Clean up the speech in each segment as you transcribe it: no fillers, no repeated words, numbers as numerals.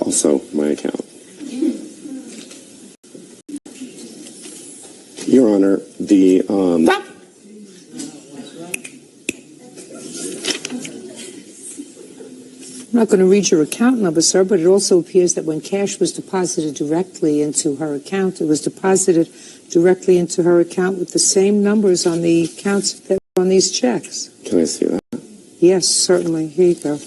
also my account. Your Honor, the Stop! I'm not going to read your account number, sir, but it also appears that when cash was deposited directly into her account, it was deposited directly into her account with the same numbers on the accounts that were on these checks. Can I see that? Yes, certainly. Here you go.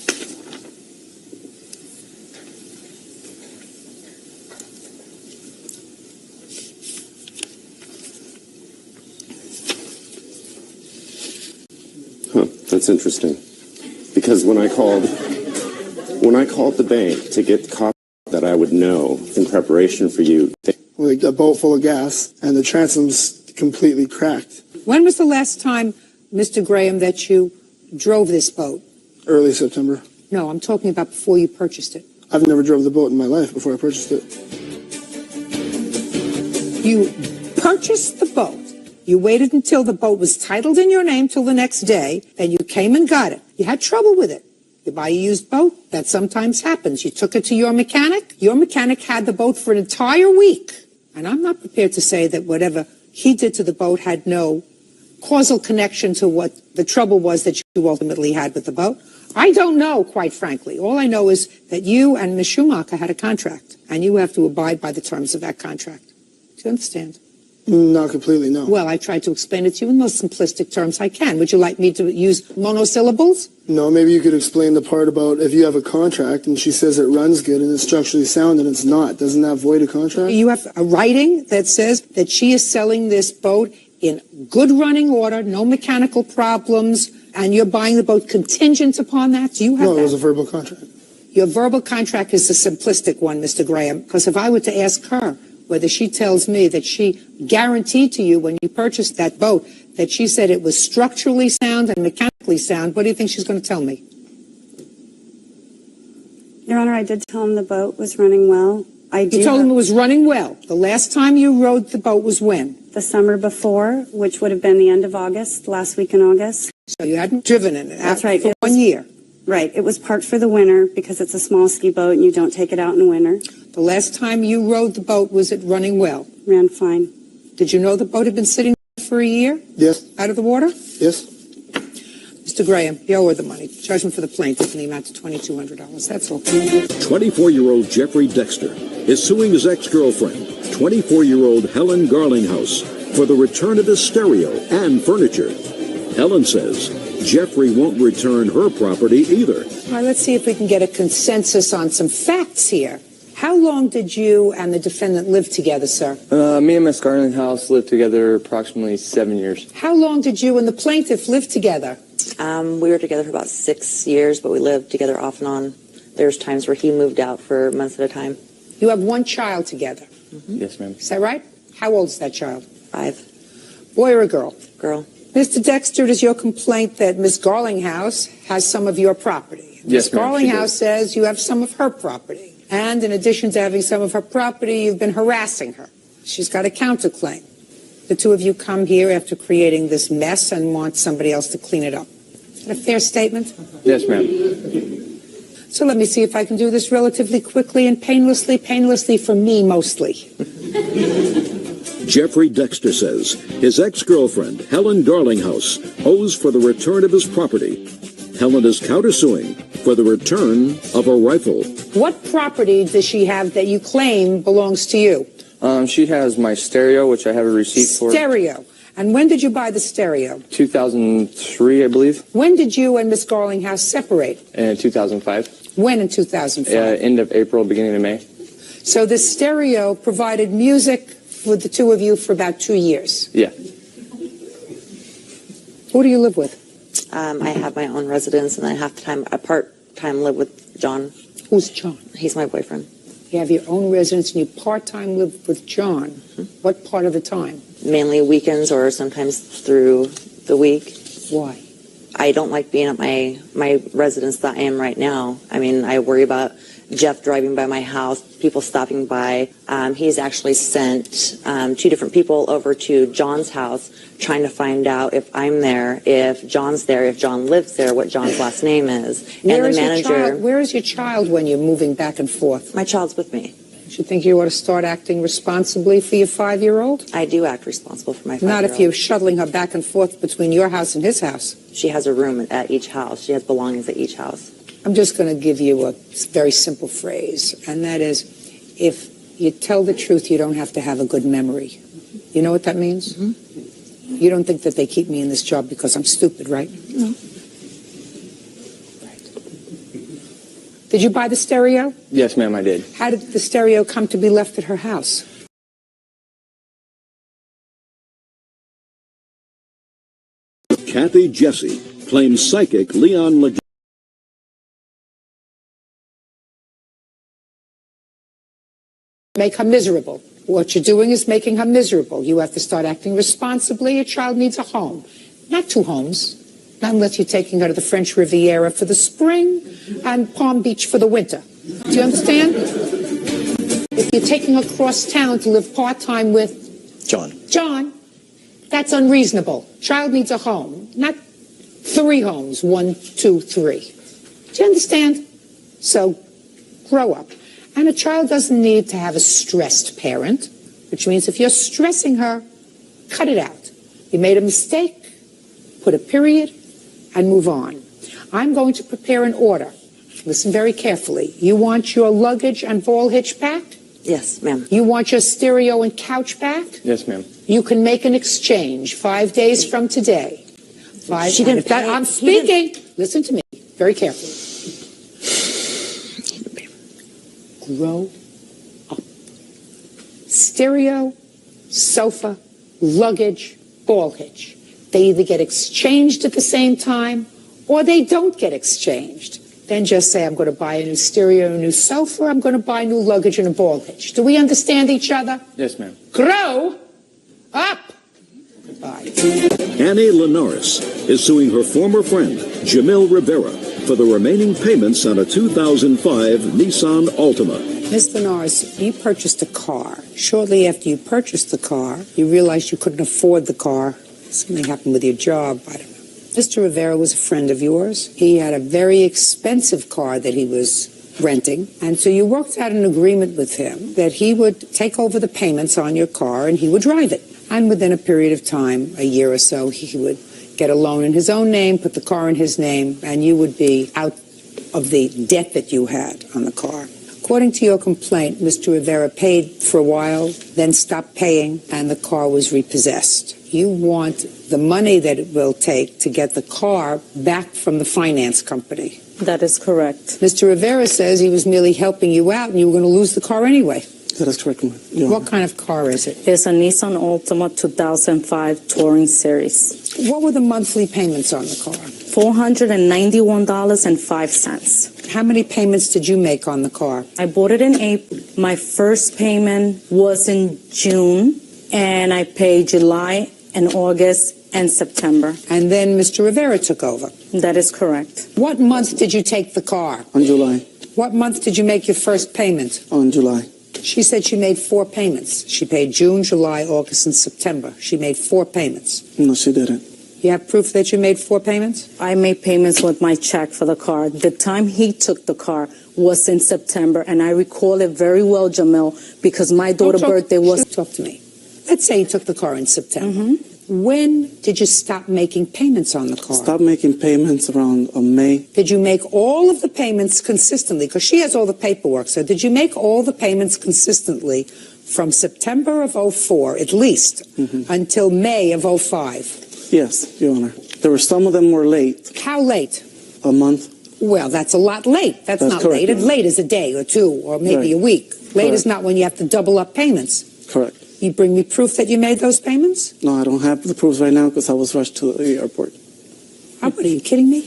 Huh, that's interesting. Because when I called the bank to get copies that I would know in preparation for you, like a boat full of gas, and the transom's completely cracked. When was the last time, Mr. Graham, that you drove this boat? Early September. No, I'm talking about before you purchased it. I've never drove the boat in my life before I purchased it. You purchased the boat. You waited until the boat was titled in your name till the next day, and you came and got it. You had trouble with it. You buy a used boat, that sometimes happens. You took it to your mechanic. Your mechanic had the boat for an entire week. And I'm not prepared to say that whatever he did to the boat had no causal connection to what the trouble was that you ultimately had with the boat. I don't know, quite frankly. All I know is that you and Ms. Schumacher had a contract, and you have to abide by the terms of that contract. Do you understand? Not completely, no. Well, I tried to explain it to you in the most simplistic terms I can. Would you like me to use monosyllables? No, maybe you could explain the part about if you have a contract and she says it runs good and it's structurally sound and it's not. Doesn't that void a contract? You have a writing that says that she is selling this boat in good running order, no mechanical problems, and you're buying the boat contingent upon that? Do you have that? No, it was a verbal contract. Your verbal contract is the simplistic one, Mr. Graham, because if I were to ask her whether she tells me that she guaranteed to you when you purchased that boat that she said it was structurally sound and mechanically sound, what do you think she's going to tell me? Your Honor, I did tell him the boat was running well. You told him it was running well. The last time you rode the boat was when? The summer before, which would have been the end of August, last week in August. So you hadn't driven in it. That's right. For 1 year. Right. It was parked for the winter because it's a small ski boat and you don't take it out in winter. The last time you rode the boat, was it running well? Ran fine. Did you know the boat had been sitting there for a year? Yes. Out of the water? Yes. Mr. Graham, you owe her the money. Judgment for the plaintiff in the amount of $2,200. That's all. 24-year-old Jeffrey Dexter is suing his ex-girlfriend, 24-year-old Helen Garlinghouse, for the return of his stereo and furniture. Helen says Jeffrey won't return her property either. All right, let's see if we can get a consensus on some facts here. How long did you and the defendant live together, sir? Me and Miss Garlinghouse lived together approximately 7 years. How long did you and the plaintiff live together? We were together for about 6 years, but we lived together off and on. There's times where he moved out for months at a time. You have one child together? Mm-hmm. Yes, ma'am. Is that right? How old is that child? 5. Boy or a girl? Girl. Mr. Dexter, is your complaint that Miss Garlinghouse has some of your property? Yes, Miss ma'am, she Garlinghouse does. says you have some of her property. And in addition to having some of her property, you've been harassing her. She's got a counterclaim. The two of you come here after creating this mess and want somebody else to clean it up. Is that a fair statement? Yes, ma'am. So let me see if I can do this relatively quickly and painlessly for me mostly. Jeffrey Dexter says his ex-girlfriend, Helen Garlinghouse, owes for the return of his property. Helen is countersuing for the return of a rifle. What property does she have that you claim belongs to you? She has my stereo, which I have a receipt for. Stereo. And when did you buy the stereo? 2003, I believe. When did you and Miss Garlinghouse separate? In 2005. When in 2005? End of April, beginning of May. So this stereo provided music for the two of you for about 2 years? Yeah. Who do you live with? I have my own residence, and I part-time live with John. Who's John? He's my boyfriend. You have your own residence and you part-time live with John. Mm-hmm. What part of the time? Mainly weekends or sometimes through the week. Why? I don't like being at my residence that I am right now. I mean, I worry about Jeff driving by my house, people stopping by. He's actually sent 2 different people over to John's house trying to find out if I'm there, if John's there, if John lives there, what John's last name is. Where And is the your manager, child? Where is your child when you're moving back and forth? my child's with me. Do you think you ought to start acting responsibly for your 5-year-old? I do act responsible for my 5-year-old. Not if you're shuttling her back and forth between your house and his house. She has a room at each house. She has belongings at each house. I'm just going to give you a very simple phrase, and that is, if you tell the truth, you don't have to have a good memory. You know what that means? Mm-hmm. You don't think that they keep me in this job because I'm stupid, right? No. Right. Did you buy the stereo? Yes, ma'am, I did. How did the stereo come to be left at her house? Kathy Jesse claims psychic Leon Leg- Make her miserable. What you're doing is making her miserable. You have to start acting responsibly. A child needs a home, not 2 homes. Not unless you're taking her to the French Riviera for the spring and Palm Beach for the winter. Do you understand? If you're taking her across town to live part-time with John, that's unreasonable. Child needs a home, not 3 homes, 1, 2, 3. Do you understand? So, grow up. And a child doesn't need to have a stressed parent, which means if you're stressing her, cut it out. You made a mistake, put a period, and move on. I'm going to prepare an order. Listen very carefully. You want your luggage and ball hitch back? Yes, ma'am. You want your stereo and couch back? Yes, ma'am. You can make an exchange 5 days from today. She didn't pay. I'm speaking. Listen to me very carefully. Grow up. Stereo, sofa, luggage, ball hitch. They either get exchanged at the same time or they don't get exchanged. Then just say, I'm going to buy a new stereo, a new sofa, I'm going to buy new luggage and a ball hitch. Do we understand each other? Yes, ma'am. Grow up. Goodbye. Annie Linares is suing her former friend, Jamil Rivera, for the remaining payments on a 2005 Nissan Altima. Ms. Linares, you purchased a car. Shortly after you purchased the car, you realized you couldn't afford the car. Something happened with your job, I don't know. Mr. Rivera was a friend of yours. He had a very expensive car that he was renting, and so you worked out an agreement with him that he would take over the payments on your car and he would drive it. And within a period of time, a year or so, he would get a loan in his own name, put the car in his name, and you would be out of the debt that you had on the car. According to your complaint, Mr. Rivera paid for a while, then stopped paying, and the car was repossessed. You want the money that it will take to get the car back from the finance company. That is correct. Mr. Rivera says he was merely helping you out and you were going to lose the car anyway. That is correct, Your What Honor. kind of car is it? It's a Nissan Altima 2005 Touring Series. What were the monthly payments on the car? $491.05. How many payments did you make on the car? I bought it in April. My first payment was in June, and I paid July and August and September. And then Mr. Rivera took over. That is correct. What month did you take the car? On July. What month did you make your first payment? On July. She said she made 4 payments. She paid June, July, August, and September. She made 4 payments. No, she didn't. You have proof that you made 4 payments? I made payments with my check for the car. The time he took the car was in September, and I recall it very well, Jamil, because my daughter's birthday was... Talk to me. Let's say you took the car in September. When did you stop making payments on the car? Stop making payments around May. Did you make all of the payments consistently? Because she has all the paperwork. So did you make all the payments consistently from September of 04, at least, until May of 05? Yes, Your Honor. There were some of them were late. How late? A month. Well, that's a lot late. That's not correct. late. Late is a day or 2 or maybe a week. Late is not when you have to double up payments. Correct. You bring me proof that you made those payments? No, I don't have the proofs right now because I was rushed to the airport. What, are you kidding me?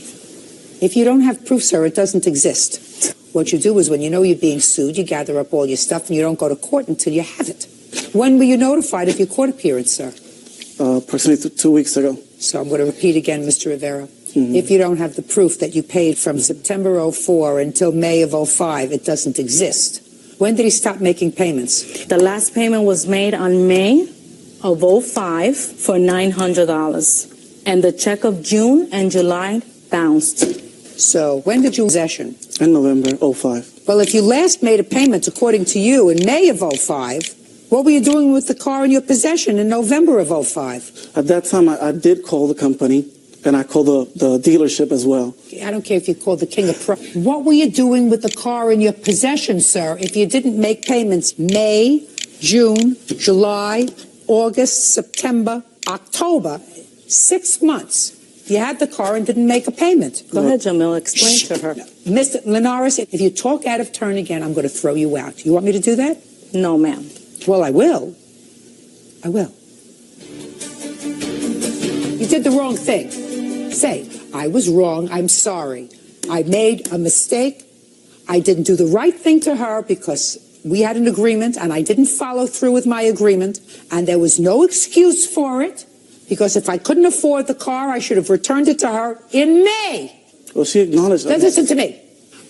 If you don't have proof, sir, it doesn't exist. What you do is when you know you're being sued, you gather up all your stuff and you don't go to court until you have it. When were you notified of your court appearance, sir? Approximately 2 weeks ago. So I'm going to repeat again, Mr. Rivera. If you don't have the proof that you paid from September '04 until May of '05, it doesn't exist. When did he stop making payments? The last payment was made on May of '05 for $900. And the check of June and July bounced. So when did you possession? In November '05. Well, if you last made a payment, according to you, in May of '05, what were you doing with the car in your possession in November of '05? At that time, I did call the company, and I called the dealership as well. I don't care if you called the king of pro. What were you doing with the car in your possession, sir, if you didn't make payments May, June, July, August, September, October, 6 months? You had the car and didn't make a payment. Go ahead, Jamil, explain to her. Mr. Linares, if you talk out of turn again, I'm going to throw you out. You want me to do that? No, ma'am. Well, I will. I will. You did the wrong thing. Say, I was wrong. I'm sorry. I made a mistake. I didn't do the right thing to her because we had an agreement and I didn't follow through with my agreement, and there was no excuse for it. Because if I couldn't afford the car, I should have returned it to her in May. Well, she acknowledged that. Listen to me.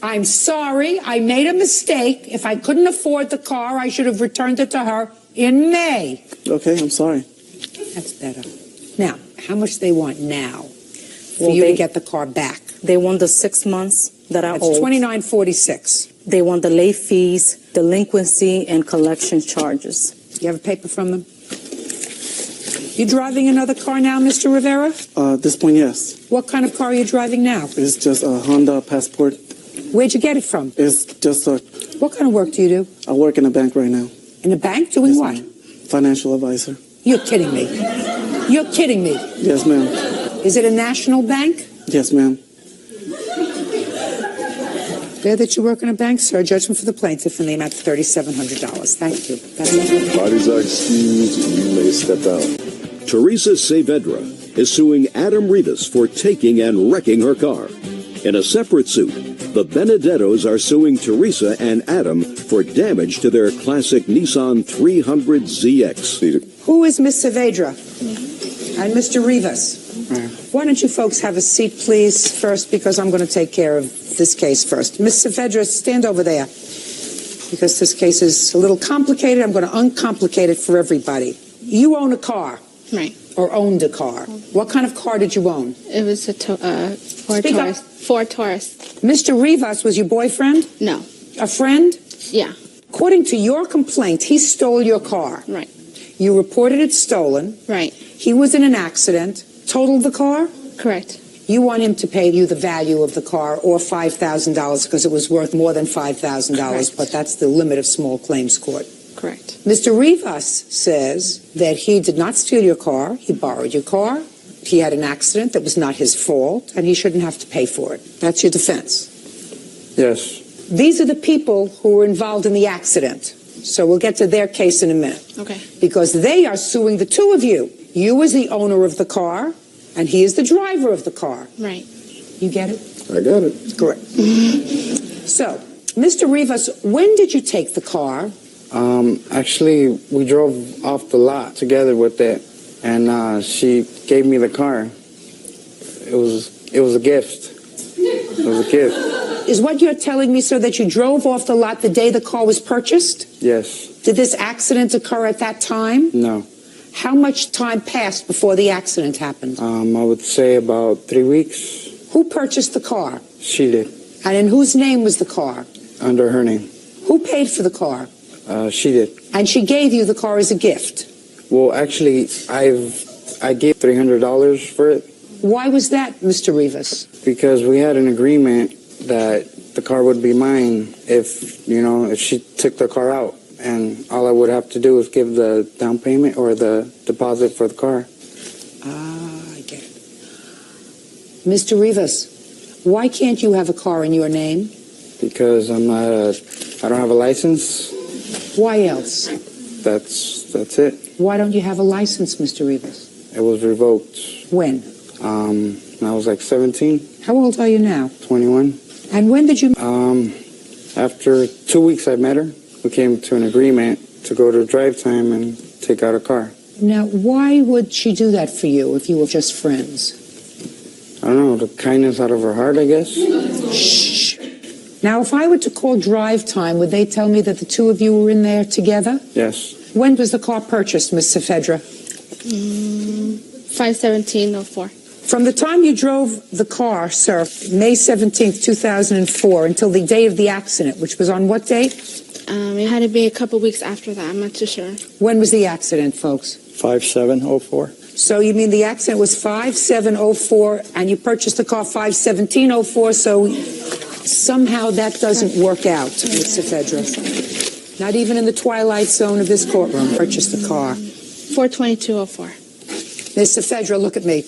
I'm sorry. I made a mistake. If I couldn't afford the car, I should have returned it to her in May. Okay, I'm sorry. That's better. Now, how much they want now for you to get the car back? They want the 6 months that I It's owe. $29.46. They want the late fees, delinquency, and collection charges. You have a paper from them? You driving another car now, Mr. Rivera? At this point, yes. What kind of car are you driving now? It's just a Honda Passport. Where'd you get it from? It's just a... What kind of work do you do? I work in a bank right now. In a bank? Doing Yes, what? ma'am. Financial advisor. You're kidding me. You're kidding me. Yes, ma'am. Is it a national bank? Yes, ma'am. There that you work in a bank, sir. Judgment for the plaintiff in the amount of $3,700. Thank you. Bodies are excused. You may step down. Teresa Saavedra is suing Adam Rivas for taking and wrecking her car. In a separate suit, the Benedettos are suing Teresa and Adam for damage to their classic Nissan 300ZX. Who is Miss Saavedra? And Mr. Rivas? Why don't you folks have a seat, please, first, because I'm going to take care of this case first. Miss Saavedra, stand over there. Because this case is a little complicated, I'm going to uncomplicate it for everybody. You own a car. Right. Or owned a car. What kind of car did you own? It was a Ford Speak Taurus. up. Ford Taurus. Mr. Rivas was your boyfriend? No. A friend? Yeah. According to your complaint, he stole your car. Right. You reported it stolen. Right. He was in an accident. Totaled the car? Correct. You want him to pay you the value of the car or $5,000 because it was worth more than $5,000, but that's the limit of small claims court. Correct. Mr. Rivas says that he did not steal your car. He borrowed your car. He had an accident that was not his fault, and he shouldn't have to pay for it. That's your defense. Yes. These are the people who were involved in the accident. So we'll get to their case in a minute. Okay. Because they are suing the two of you. You as the owner of the car, and he is the driver of the car. Right. You get it? I got it. Correct. So, Mr. Rivas, when did you take the car? Actually, we drove off the lot together with it, and she gave me the car. It was a gift. It was a gift. Is what you're telling me, sir, that you drove off the lot the day the car was purchased? Yes. Did this accident occur at that time? No. How much time passed before the accident happened? I would say about 3 weeks. Who purchased the car? She did. And in whose name was the car? Under her name. Who paid for the car? She did. And she gave you the car as a gift? Well, actually, I gave $300 for it. Why was that, Mr. Rivas? Because we had an agreement that the car would be mine if she took the car out. And all I would have to do is give the down payment or the deposit for the car. I get it. Mr. Rivas, why can't you have a car in your name? Because I don't have a license. Why else? That's it. Why don't you have a license, Mr. Rivas? It was revoked. When? When I was like 17, How old are you now? 21. And when did you... After 2 weeks I met her. We came to an agreement to go to drive time and take out a car. Now, why would she do that for you if you were just friends? I don't know, the kindness out of her heart, I guess. Shh. Now, if I were to call drive time, would they tell me that the two of you were in there together? Yes. When was the car purchased, Ms. Saavedra? 5/17/04. From the time you drove the car, sir, May 17th, 2004, until the day of the accident, which was on what date? It had to be a couple weeks after that. I'm not too sure. When was the accident, folks? 5704. So you mean the accident was 5704 and you purchased the car 51704, so somehow that doesn't work out, Ms. Saavedra. Not even in the twilight zone of this courtroom purchased the car. 4/22/04. Ms. Saavedra, look at me.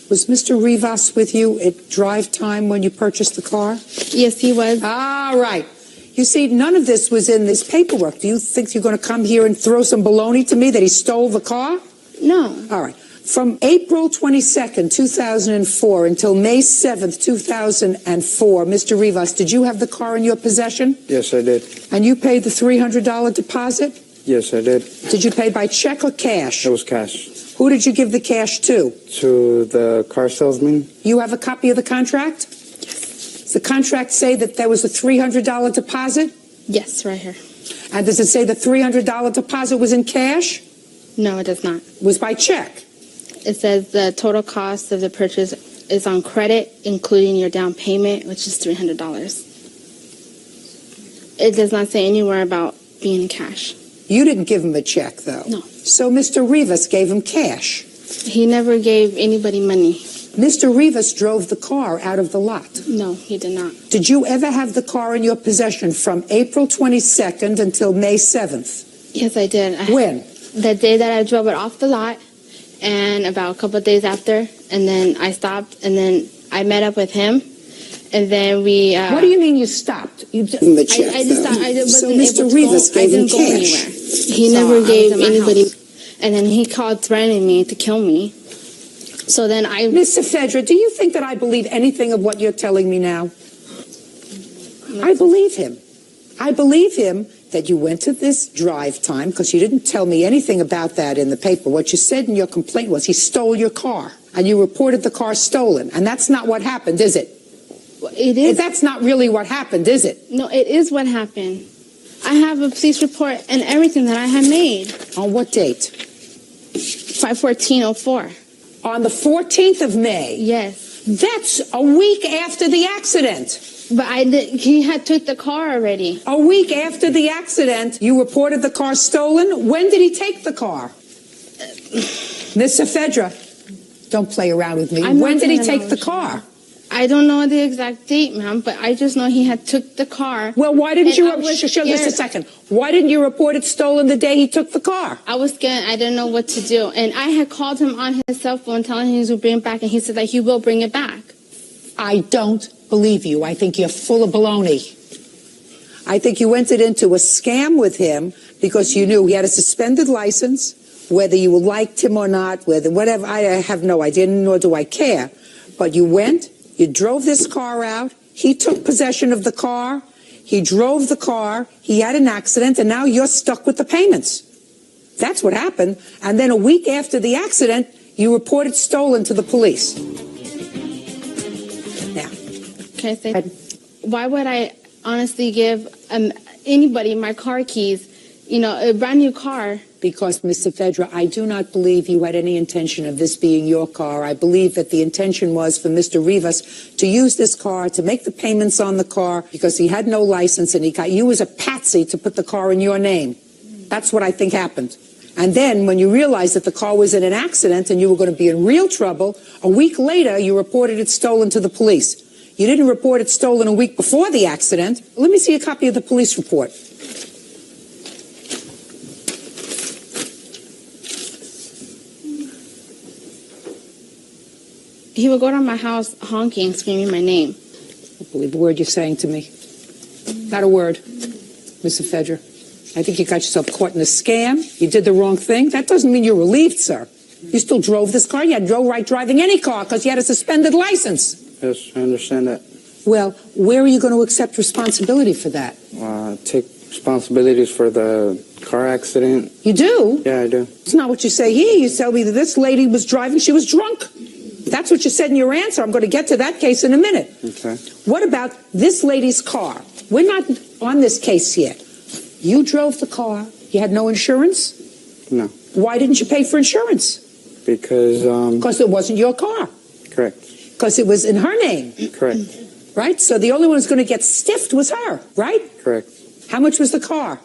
Was Mr. Rivas with you at drive time when you purchased the car? Yes, he was. All right. You see, none of this was in this paperwork. Do you think you're going to come here and throw some baloney to me that he stole the car? No. All right. From April 22nd, 2004 until May 7th, 2004, Mr. Rivas, did you have the car in your possession? Yes, I did. And you paid the $300 deposit? Yes, I did. Did you pay by check or cash? It was cash. Who did you give the cash to? To the car salesman. You have a copy of the contract? Does the contract say that there was a $300 deposit? Yes, right here. And does it say the $300 deposit was in cash? No, it does not. It was by check? It says the total cost of the purchase is on credit, including your down payment, which is $300. It does not say anywhere about being in cash. You didn't give him a check, though. No. So Mr. Rivas gave him cash. He never gave anybody money. Mr. Rivas drove the car out of the lot. No, he did not. Did you ever have the car in your possession from April 22nd until May 7th? Yes, I did. When? The day that I drove it off the lot, and about a couple of days after, and then I stopped, and then I met up with him, and then we... What do you mean you stopped? You just, I just stopped. I wasn't so Mr. able to Rivas go. I gave him didn't go cash. anywhere. He never gave anybody... And then he called threatening me to kill me. So then I... Ms. Saavedra, do you think that I believe anything of what you're telling me now? I believe him. I believe him that you went to this drive time because you didn't tell me anything about that in the paper. What you said in your complaint was he stole your car and you reported the car stolen. And that's not what happened, is it? It is. That's not really what happened, is it? No, it is what happened. I have a police report and everything that I had made. On what date? 5/14/04. On the 14th of May? Yes. That's a week after the accident. But he had took the car already. A week after the accident, you reported the car stolen. When did he take the car? Ms. Saavedra, don't play around with me. When did he take the car? I don't know the exact date, ma'am, but I just know he had took the car. Well, why didn't you... Just a second. Why didn't you report it stolen the day he took the car? I was scared. I didn't know what to do. And I had called him on his cell phone telling him to bring it back, and he said that he will bring it back. I don't believe you. I think you're full of baloney. I think you entered into a scam with him because you knew he had a suspended license, whether you liked him or not, whatever. I have no idea, nor do I care. But you went, you drove this car out, he took possession of the car, he drove the car, he had an accident, and now you're stuck with the payments. That's what happened. And then a week after the accident, you reported stolen to the police. Now, can I say, why would I honestly give anybody my car keys, a brand new car? Because, Ms. Saavedra, I do not believe you had any intention of this being your car. I believe that the intention was for Mr. Rivas to use this car to make the payments on the car because he had no license and he got you as a patsy to put the car in your name. That's what I think happened. And then when you realized that the car was in an accident and you were going to be in real trouble, a week later you reported it stolen to the police. You didn't report it stolen a week before the accident. Let me see a copy of the police report. He would go to my house honking, screaming my name. I don't believe a word you're saying to me. Not a word, Ms. Saavedra. I think you got yourself caught in a scam. You did the wrong thing. That doesn't mean you're relieved, sir. You still drove this car. You had no right driving any car because you had a suspended license. Yes, I understand that. Well, where are you going to accept responsibility for that? Take responsibilities for the car accident. You do? Yeah, I do. It's not what you say here. You tell me that this lady was driving. She was drunk. That's what you said in your answer. I'm going to get to that case in a minute. Okay. What about this lady's car? We're not on this case yet. You drove the car. You had no insurance? No. Why didn't you pay for insurance? Because it wasn't your car. Correct. Because it was in her name. Correct. Right? So the only one who's going to get stiffed was her, right? Correct. How much was the car?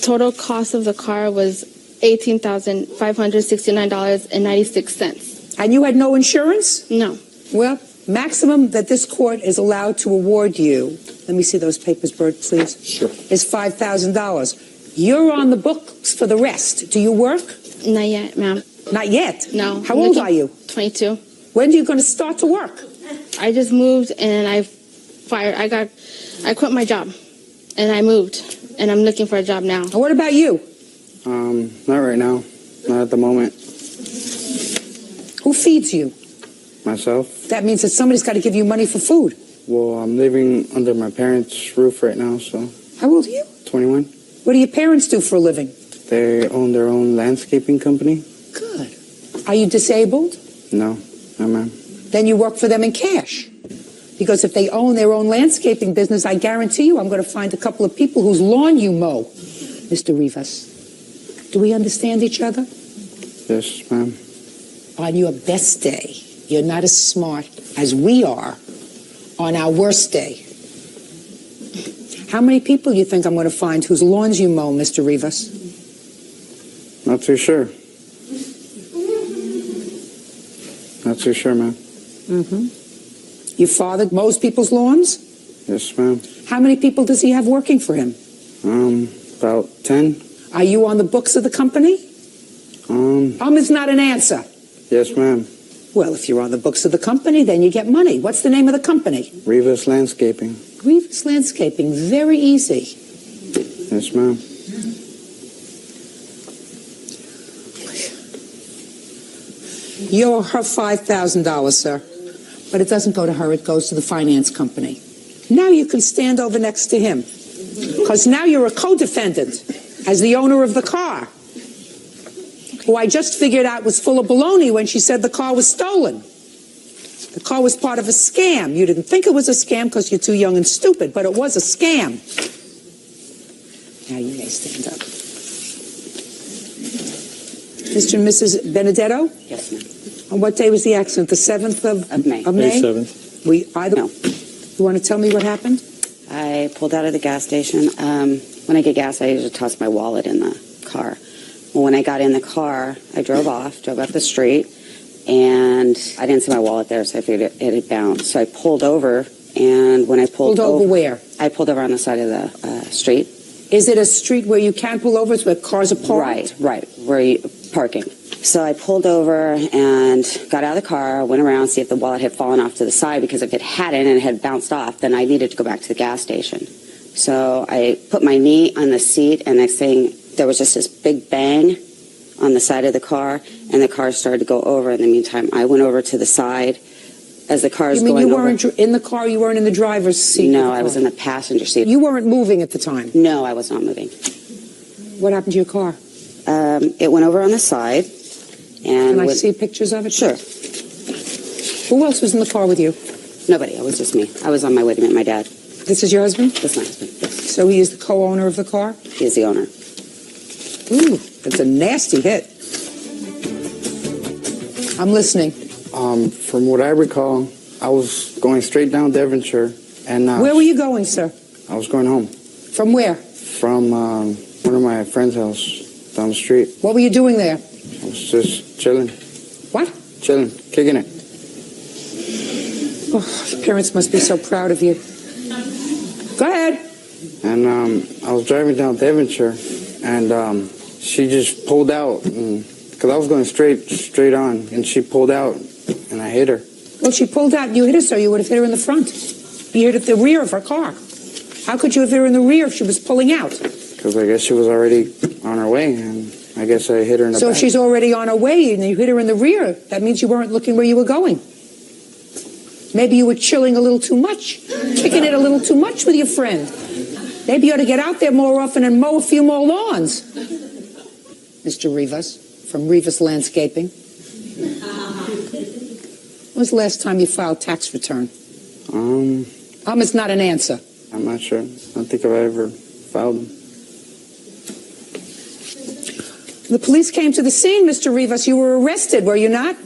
Total cost of the car was $18,569.96. And you had no insurance? No. Well, maximum that this court is allowed to award you, let me see those papers, Bert, please. Sure. Is $5,000. You're on the books for the rest. Do you work? Not yet, ma'am. Not yet? No. How old are you? 22. When are you going to start to work? I just moved and I quit my job and I moved and I'm looking for a job now. And what about you? Not right now. Not at the moment. Who feeds you? Myself. That means that somebody's got to give you money for food. Well, I'm living under my parents' roof right now, so. How old are you? 21. What do your parents do for a living? They own their own landscaping company. Good. Are you disabled? No, ma'am. Then you work for them in cash. Because if they own their own landscaping business, I guarantee you I'm going to find a couple of people whose lawn you mow. Mr. Rivas, do we understand each other? Yes, ma'am. On your best day, you're not as smart as we are on our worst day. How many people do you think I'm going to find whose lawns you mow, Mr. Rivas? Not too sure. Not too sure, ma'am. Mm-hmm. Your father mows people's lawns? Yes, ma'am. How many people does he have working for him? About 10. Are you on the books of the company? Is not an answer. Yes, ma'am. Well, if you're on the books of the company, then you get money. What's the name of the company? Rivas Landscaping. Rivas Landscaping. Very easy. Yes, ma'am. You're her $5,000, sir. But it doesn't go to her. It goes to the finance company. Now you can stand over next to him. Because now you're a co-defendant as the owner of the car, who I just figured out was full of baloney when she said the car was stolen. The car was part of a scam. You didn't think it was a scam because you're too young and stupid, but it was a scam. Now you may stand up. Mr. and Mrs. Benedetto? Yes, ma'am. On what day was the accident? The 7th of May. May? 7th. No. You want to tell me what happened? I pulled out of the gas station. When I get gas, I usually toss my wallet in the car. Well, when I got in the car, I drove up the street, and I didn't see my wallet there, so I figured it had bounced. So I pulled over, and when I pulled over... where? I pulled over on the side of the street. Is it a street where you can't pull over? It's where cars are parked? Right, where you parking. So I pulled over and got out of the car, went around to see if the wallet had fallen off to the side, because if it hadn't and it had bounced off, then I needed to go back to the gas station. So I put my knee on the seat, and next thing, there was just this big bang on the side of the car, and the car started to go over. In the meantime, I went over to the side as the car was going over. You weren't in the car? You weren't in the driver's seat? No, I was in the passenger seat. You weren't moving at the time? No, I was not moving. What happened to your car? It went over on the side. And Can I see pictures of it? Sure. Who else was in the car with you? Nobody. It was just me. I was on my way to meet my dad. This is your husband? That's my husband, yes. So he is the co-owner of the car? He is the owner. Ooh, that's a nasty hit. I'm listening. From what I recall, I was going straight down Devonshire, and where were you going, sir? I was going home. From where? From one of my friend's house down the street. What were you doing there? I was just chilling. What? Chilling, kicking it. Oh, your parents must be so proud of you. Go ahead. And I was driving down Devonshire, and she just pulled out, because I was going straight on, and she pulled out, and I hit her. Well, she pulled out and you hit her, so you would have hit her in the front. You hit at the rear of her car. How could you have hit her in the rear if she was pulling out? Because I guess she was already on her way, and I guess I hit her in the back. So if she's already on her way and you hit her in the rear, that means you weren't looking where you were going. Maybe you were chilling a little too much, kicking it a little too much with your friend. Maybe you ought to get out there more often and mow a few more lawns. Mr. Rivas, from Rivas Landscaping. When was the last time you filed tax return? Is not an answer. I'm not sure. I don't think I've ever filed them. The police came to the scene, Mr. Rivas. You were arrested, were you not?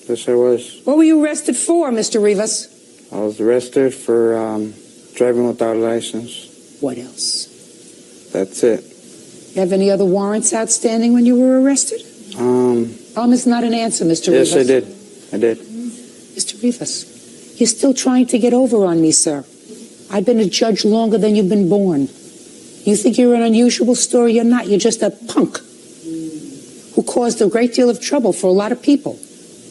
Yes, I was. What were you arrested for, Mr. Rivas? I was arrested for driving without a license. What else? That's it. You have any other warrants outstanding when you were arrested? Is not an answer, Mr. Rivas. Yes, I did. I did. Mr. Rivas, you're still trying to get over on me, sir. I've been a judge longer than you've been born. You think you're an unusual story? You're not. You're just a punk who caused a great deal of trouble for a lot of people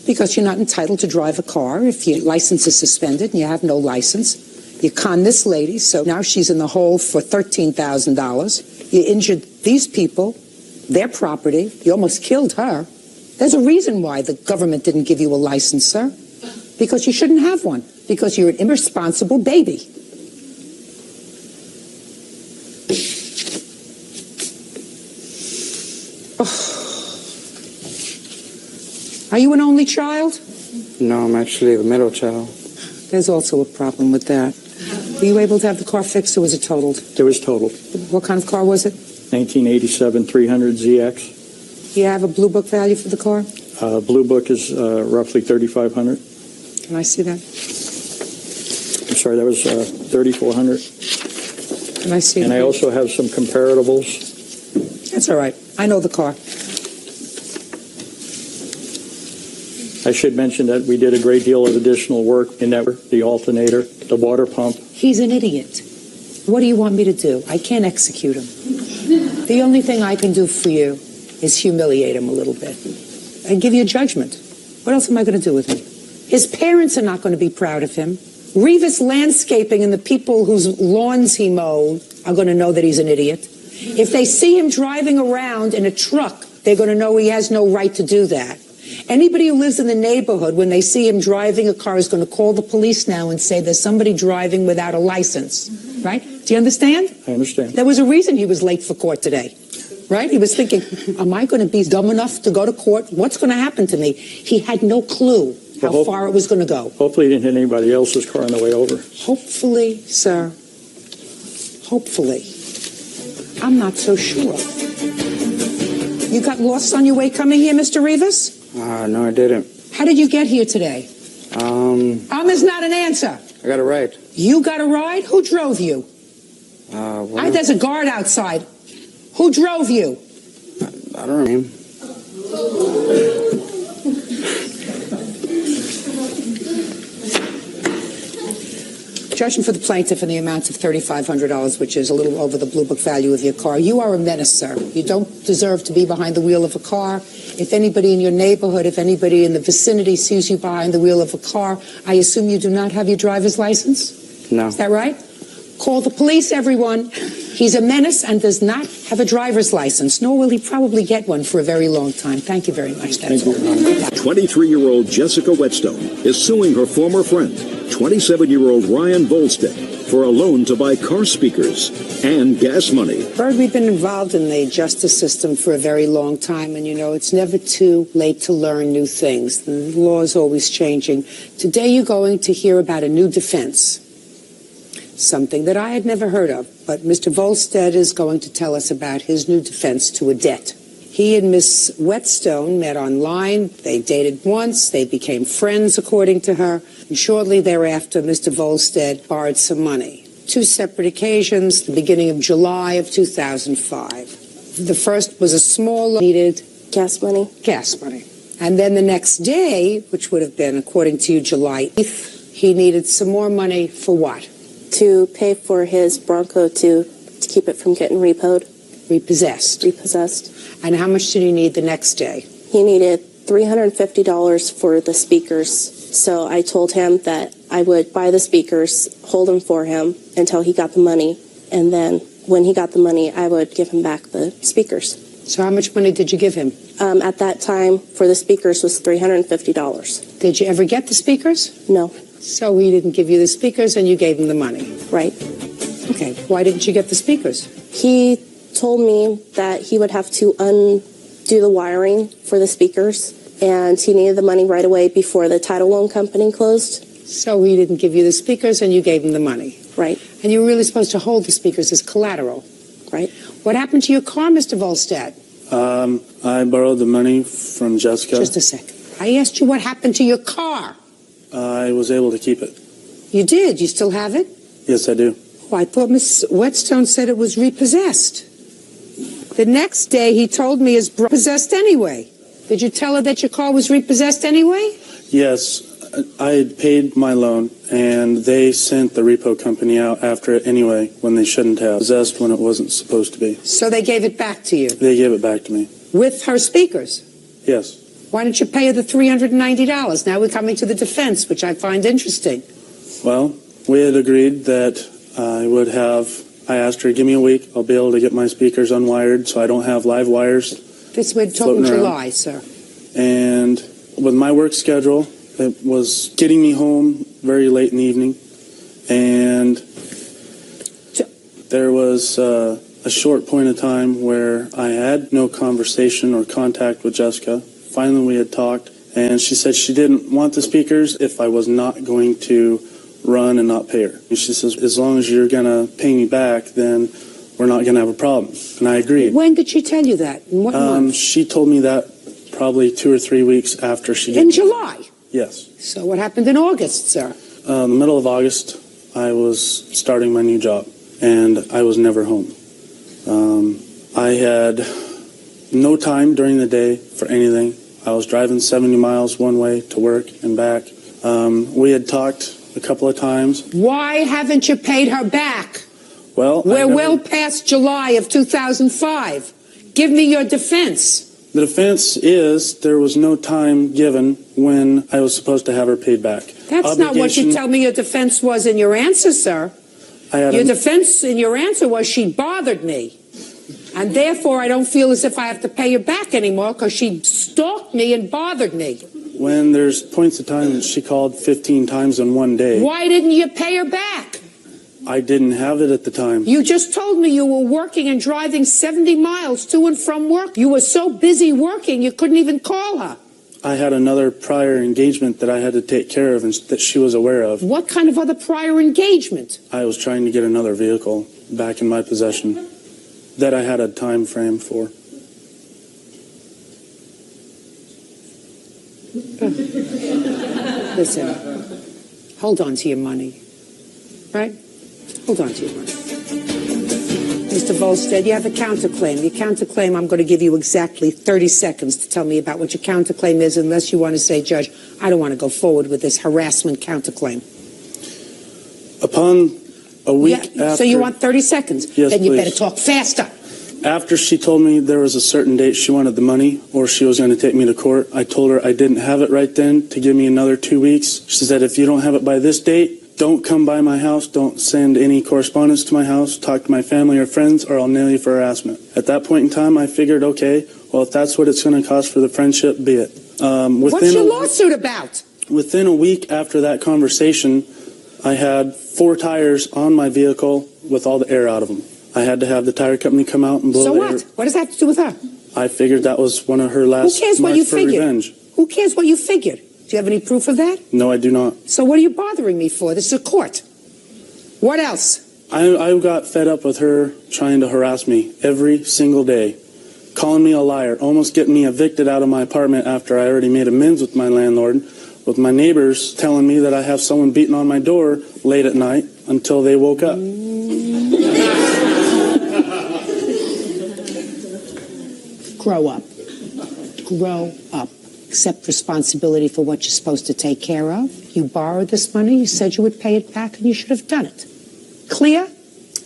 because you're not entitled to drive a car if your license is suspended and you have no license. You conned this lady, so now she's in the hole for $13,000. You injured these people, their property. You almost killed her. There's a reason why the government didn't give you a license, sir. Because you shouldn't have one. Because you're an irresponsible baby. Oh. Are you an only child? No, I'm actually the middle child. There's also a problem with that. Were you able to have the car fixed or was it totaled? It was totaled. What kind of car was it? 1987 300 ZX. Do you have a blue book value for the car? Blue book is roughly $3,500. Can I see that? I'm sorry, that was $3,400. Can I see And that? I also have some comparables. That's all right. I know the car. I should mention that we did a great deal of additional work in that, the alternator, the water pump. He's an idiot. What do you want me to do? I can't execute him. The only thing I can do for you is humiliate him a little bit and give you a judgment. What else am I going to do with him? His parents are not going to be proud of him. Rivas Landscaping and the people whose lawns he mowed are going to know that he's an idiot. If they see him driving around in a truck, they're going to know he has no right to do that. Anybody who lives in the neighborhood, when they see him driving a car, is going to call the police now and say there's somebody driving without a license. Right? Do you understand? I understand. There was a reason he was late for court today. Right? He was thinking, am I going to be dumb enough to go to court? What's going to happen to me? He had no clue how far it was going to go. Hopefully he didn't hit anybody else's car on the way over. Hopefully, sir. Hopefully. I'm not so sure. You got lost on your way coming here, Mr. Rivas? No, I didn't. How did you get here today? Is not an answer. I got a ride. You got a ride? Who drove you? There's a guard outside. Who drove you? I don't know. Judging for the plaintiff in the amount of $3,500, which is a little over the blue book value of your car, you are a menace, sir. You don't deserve to be behind the wheel of a car. If anybody in your neighborhood, if anybody in the vicinity sees you behind the wheel of a car, I assume you do not have your driver's license? No. Is that right? Call the police, everyone. He's a menace and does not have a driver's license, nor will he probably get one for a very long time. Thank you very much. That's all. 23-year-old Jessica Whetstone is suing her former friend, 27-year-old Ryan Volstead, for a loan to buy car speakers and gas money. Bird, we've been involved in the justice system for a very long time, and you know, it's never too late to learn new things. The law is always changing. Today you're going to hear about a new defense. Something that I had never heard of, but Mr. Volstead is going to tell us about his new defense to a debt. He and Miss Whetstone met online. They dated once. They became friends, according to her. And shortly thereafter, Mr. Volstead borrowed some money. 2 separate occasions, the beginning of July of 2005. The first was a small needed gas money. Gas money. And then the next day, which would have been, according to you, July 8th, he needed some more money for what? To pay for his Bronco to keep it from getting repoed. Repossessed. And how much did he need the next day? He needed $350 for the speakers. So I told him that I would buy the speakers, hold them for him until he got the money. And then when he got the money, I would give him back the speakers. So how much money did you give him? At that time, for the speakers was $350. Did you ever get the speakers? No. So he didn't give you the speakers and you gave him the money? Right. Okay. Why didn't you get the speakers? He told me that he would have to undo the wiring for the speakers and he needed the money right away before the title loan company closed. So he didn't give you the speakers and you gave him the money. Right. And you were really supposed to hold the speakers as collateral. Right. What happened to your car, Mr. Volstead? I borrowed the money from Jessica. Just a second. I asked you what happened to your car. I was able to keep it. You did? You still have it? Yes, I do. Oh, I thought Miss Whetstone said it was repossessed. The next day he told me it's possessed anyway. Did you tell her that your car was repossessed anyway? Yes, I had paid my loan, and they sent the repo company out after it anyway when they shouldn't have. Possessed when it wasn't supposed to be. So they gave it back to you? They gave it back to me. With her speakers? Yes. Why didn't you pay her the $390? Now we're coming to the defense, which I find interesting. Well, we had agreed that I asked her, give me a week, I'll be able to get my speakers unwired so I don't have live wires. This we're talking July, sir. And with my work schedule, it was getting me home very late in the evening. And there was a short point of time where I had no conversation or contact with Jessica. Finally, we had talked, and she said she didn't want the speakers if I was not going to run and not pay her. And she says, as long as you're going to pay me back, then we're not going to have a problem. And I agreed. When did she tell you that? In what month? She told me that probably 2 or 3 weeks after she... In July? Yes. So what happened in August, sir? The middle of August, I was starting my new job, and I was never home. I had no time during the day for anything. I was driving 70 miles one way to work and back. We had talked a couple of times. Why haven't you paid her back? Well, we're well past July of 2005. Give me your defense. The defense is there was no time given when I was supposed to have her paid back. That's not what you tell me your defense was in your answer, sir. Your defense in your answer was she bothered me. And therefore, I don't feel as if I have to pay her back anymore because she stalked me and bothered me. When there's points of time that she called 15 times in one day. Why didn't you pay her back? I didn't have it at the time. You just told me you were working and driving 70 miles to and from work. You were so busy working, you couldn't even call her. I had another prior engagement that I had to take care of and that she was aware of. What kind of other prior engagement? I was trying to get another vehicle back in my possession that I had a time frame for. Listen, hold on to your money, right? Hold on to your money. Mr. Volstead, you have a counterclaim. Your counterclaim, I'm going to give you exactly 30 seconds to tell me about what your counterclaim is, unless you want to say, Judge, I don't want to go forward with this harassment counterclaim. Upon a week after... So you want 30 seconds? Yes, then you please. better talk faster. After she told me there was a certain date she wanted the money or she was going to take me to court, I told her I didn't have it right then to give me another 2 weeks. She said, if you don't have it by this date, don't come by my house, don't send any correspondence to my house, talk to my family or friends, or I'll nail you for harassment. At that point in time, I figured, okay, well, if that's what it's going to cost for the friendship, be it. What's your lawsuit about? Within a week after that conversation, I had 4 tires on my vehicle with all the air out of them. I had to have the tire company come out and blow the air. So what? What does that have to do with her? I figured that was one of her last marks for revenge. Who cares what you figured? Do you have any proof of that? No, I do not. So what are you bothering me for? This is a court. What else? I got fed up with her trying to harass me every single day, calling me a liar, almost getting me evicted out of my apartment after I already made amends with my landlord, with my neighbors telling me that I have someone beating on my door late at night until they woke up. Grow up. Grow up. Accept responsibility for what you're supposed to take care of. You borrowed this money, you said you would pay it back, and you should have done it. Clear?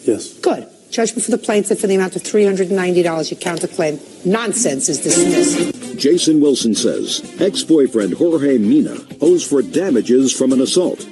Yes. Good. Judgment for the plaintiff in the amount of $390. Your counterclaim. Nonsense is dismissed. Jason Wilson says ex-boyfriend Jorge Mina owes for damages from an assault.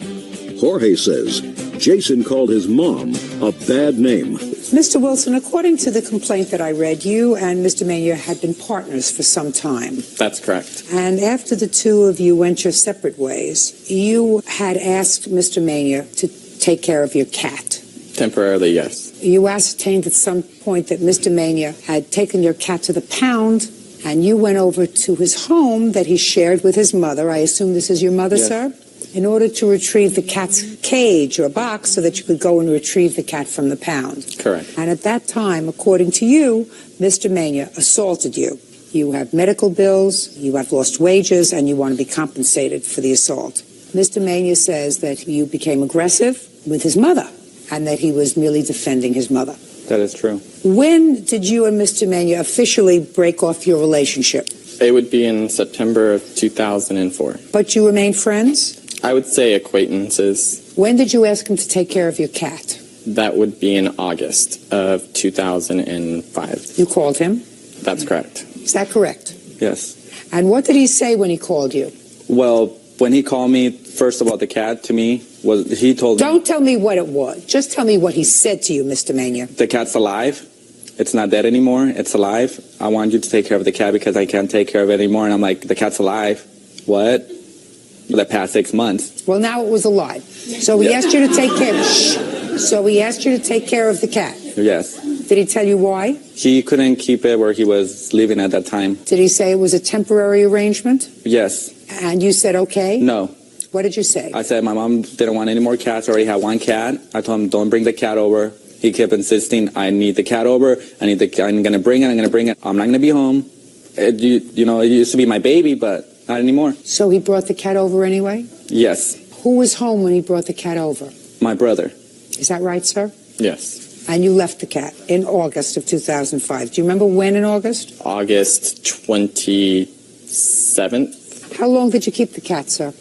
Jorge says Jason called his mom a bad name. Mr. Wilson, according to the complaint that I read, you and Mr. Mania had been partners for some time. That's correct. And after the two of you went your separate ways, you had asked Mr. Mania to take care of your cat. Temporarily, yes. You ascertained at some point that Mr. Mania had taken your cat to the pound And you went over to his home that he shared with his mother. I assume this is your mother, Yes. sir? In order to retrieve the cat's cage or box so that you could go and retrieve the cat from the pound. Correct. And at that time, according to you, Mr. Mania assaulted you. You have medical bills, you have lost wages, and you want to be compensated for the assault. Mr. Mania says that you became aggressive with his mother and that he was merely defending his mother. That is true. When did you and Mr. Mania officially break off your relationship? It would be in September of 2004. But you remain friends? I would say acquaintances. When did you ask him to take care of your cat? That would be in August of 2005. You called him? That's correct. Is that correct? Yes. And what did he say when he called you? Well, when he called me first about the cat to me, he told me Don't tell me what it was. Just tell me what he said to you, Mr. Mania. the cat's alive. It's not dead anymore. It's alive. I want you to take care of the cat because I can't take care of it anymore. And I'm like, the cat's alive. What? For the past 6 months. Well, now it was alive. So he asked you to take care. So he asked you to take care of the cat. Yes. Did he tell you why? He couldn't keep it where he was living at that time. Did he say it was a temporary arrangement? Yes. And you said okay? No. What did you say? I said my mom didn't want any more cats. I already had one cat. I told him, don't bring the cat over. He kept insisting, I need the cat over. I'm going to bring it. I'm going to bring it. I'm not going to be home. It used to be my baby, but not anymore. So he brought the cat over anyway? Yes. Who was home when he brought the cat over? My brother. Is that right, sir? Yes. And you left the cat in August of 2005. Do you remember when in August? August 27th. How long did you keep the cat, sir?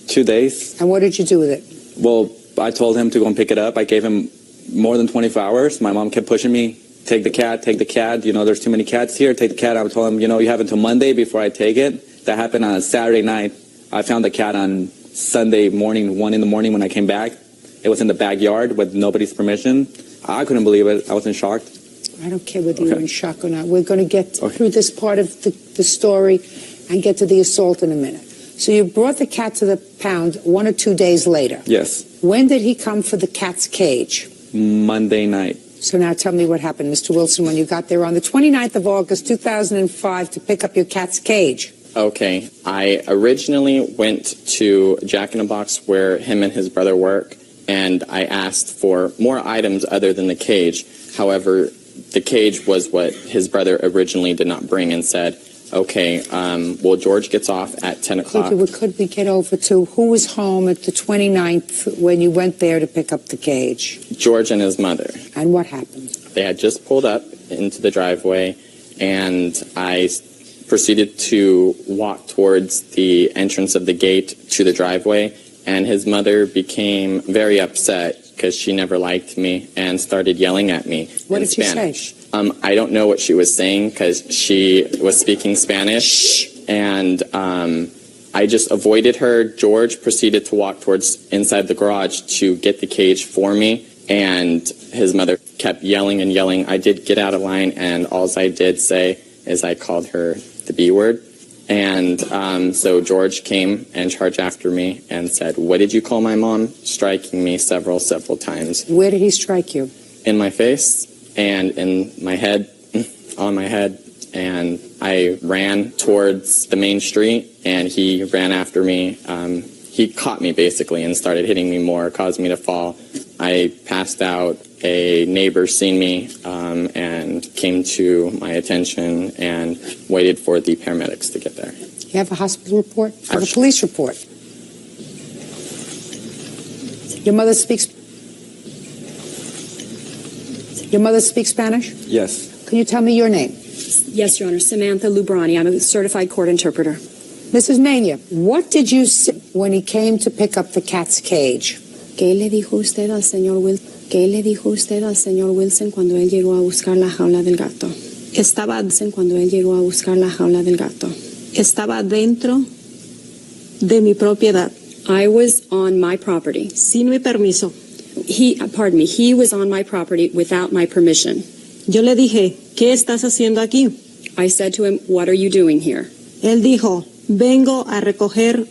2 days. And what did you do with it? Well, I told him to go and pick it up. I gave him more than 24 hours. My mom kept pushing me. Take the cat, take the cat. There's too many cats here. Take the cat. I told him, you have until Monday before I take it. That happened on a Saturday night. I found the cat on Sunday morning, 1 in the morning when I came back. It was in the backyard with nobody's permission. I couldn't believe it. I wasn't shocked. I don't care whether you're in shock or not. We're going to get through this part of the story and get to the assault in a minute. So you brought the cat to the pound 1 or 2 days later. Yes. When did he come for the cat's cage? Monday night. So now tell me what happened, Mr. Wilson, when you got there on the 29th of August, 2005, to pick up your cat's cage. Okay. I originally went to Jack in the Box where him and his brother work, and I asked for more items other than the cage. However, the cage was what his brother originally did not bring and said, okay, well, George gets off at 10 o'clock. Could we get over to who was home at the 29th when you went there to pick up the cage? George and his mother. And what happened? They had just pulled up into the driveway, and I proceeded to walk towards the entrance of the gate to the driveway, and his mother became very upset because she never liked me and started yelling at me in Spanish. I don't know what she was saying because she was speaking Spanish, and I just avoided her. George proceeded to walk towards inside the garage to get the cage for me, and his mother kept yelling and yelling. I did get out of line, and all I did say is I called her the B word. And so George came and charged after me and said, what did you call my mom? Striking me several times. Where did he strike you? In my face and in my head, on my head. And I ran towards the main street, and he ran after me. He caught me, basically, and started hitting me more, caused me to fall. I passed out. A neighbor seen me and came to my attention and waited for the paramedics to get there. You have a hospital report? You have a police report? Your mother speaks Spanish? Yes. Can you tell me your name? Yes, Your Honor. Samantha Lubrani. I'm a certified court interpreter. Mrs. Mania, what did you say when he came to pick up the cat's cage? ¿Qué le dijo usted al señor Wilson? ¿Qué le dijo usted al señor Wilson cuando él llegó a buscar la jaula del gato? Estaba cuando él llegó a buscar la jaula del gato. Estaba dentro de mi propiedad. I was on my property. Sin mi permiso. He was on my property without my permission. Yo le dije, ¿qué estás haciendo aquí? I said to him, what are you doing here? Él dijo, vengo a recoger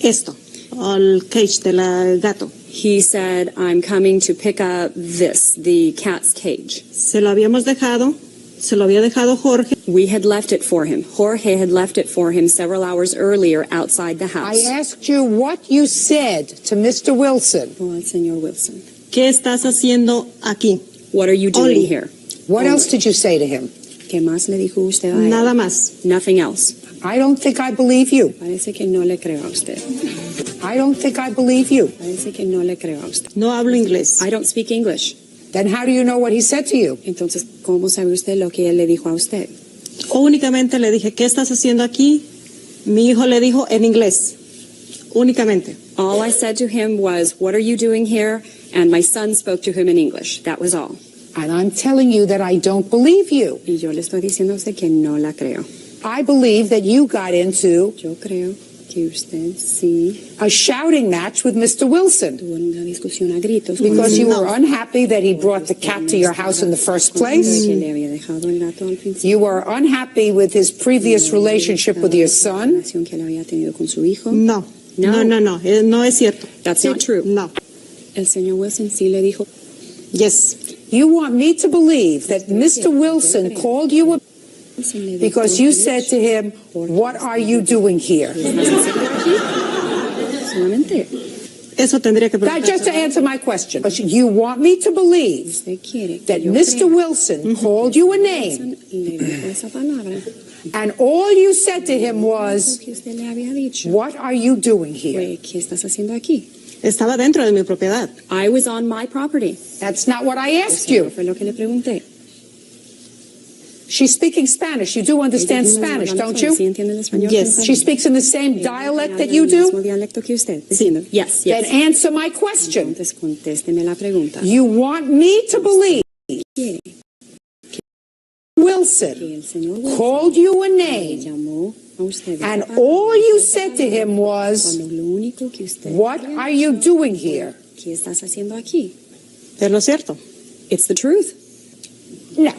esto, el cage del gato. He said, I'm coming to pick up this, the cat's cage. Se lo habíamos dejado Se lo había dejado Jorge. We had left it for him. Jorge had left it for him several hours earlier outside the house. I asked you what you said to Mr. Wilson. Oh, al señor Wilson. ¿Qué estás haciendo aquí? What are you doing Only. here? What else did you say to him? ¿Qué más le dijo usted a él? Nada más. Nothing else. I don't think I believe you. Parece que no le creo a usted. I don't think I believe you. Parece que no le creo a usted. No hablo inglés. I don't speak English. Then how do you know what he said to you? Entonces, ¿cómo sabe usted lo que él le dijo a usted? Únicamente le dije, ¿qué estás haciendo aquí? Mi hijo le dijo en inglés. Únicamente. All I said to him was, what are you doing here? And my son spoke to him in English. That was all. And I'm telling you that I don't believe you. Y yo le estoy diciendo a usted que no la creo. I believe that you got into Yo creo que usted sí a shouting match with Mr. Wilson tuvo una discusión a gritos because you were unhappy that he brought the cat to your house in the first place. que le había dejado el gato al principio. You were unhappy with his previous relationship with your son. Relación que él había tenido con su hijo. No. No, no, no. No es cierto. That's not true. No. El señor Wilson sí le dijo. Yes. You want me to believe that Mr. Wilson called you a because you said to him, what are you doing here? Solamente. Eso tendría que That, just to answer my question, but you want me to believe that Mr. Wilson called you a name, and all you said to him was, what are you doing here? ¿Qué estás haciendo aquí? Estaba dentro de mi propiedad. I was on my property. That's not what I asked you. Fue lo que le pregunté. She's speaking Spanish. You do understand Spanish, don't you? Yes. She speaks in the same dialect that you do? Sí. Yes, yes. Then answer my question. Entonces contésteme la pregunta. You want me to believe Wilson called you a name, and all you said to him was, what are you doing here? ¿Qué estás haciendo aquí? Es lo cierto. It's the truth. No.